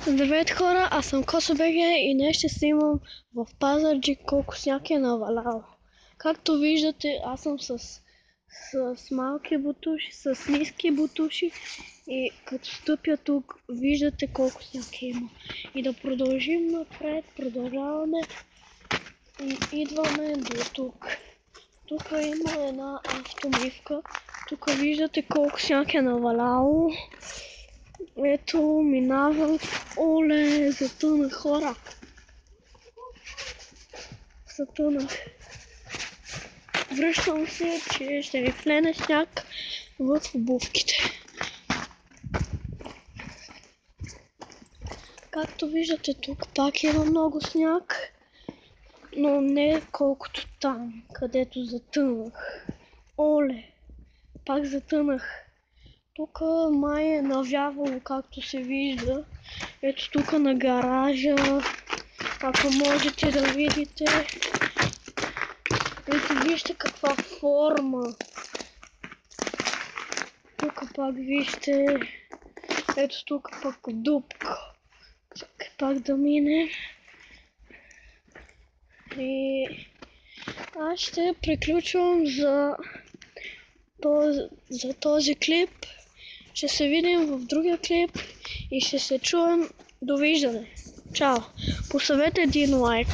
Здравейте хора, аз съм КосоБГ и днес ще снимам в Пазарджик колко сняг е навалял. Както виждате, аз съм с малки бутуши, с ниски бутуши и като стъпя тук, виждате колко сняг има. И да продължим напред, продължаваме и идваме до тук. Тук има една автомивка, тук виждате колко сняг е наваляло. Ето, минавам. Оле, затънах хора. Затънах. Връщам се, че ще ми хлене сняг в обувките. Както виждате, тук пак има много сняг, но не колкото там, където затънах. Оле, пак затънах. Тук май е навявало, както се вижда. Ето тук на гаража, ако можете да видите. Ето вижте каква форма. Тук пак вижте. Ето тук пак дупка. Чакай пак да мине. И аз ще приключвам за този клип. Ще се видим в другия клип и ще се чуем. Довиждане. Чао. Поставете един лайк.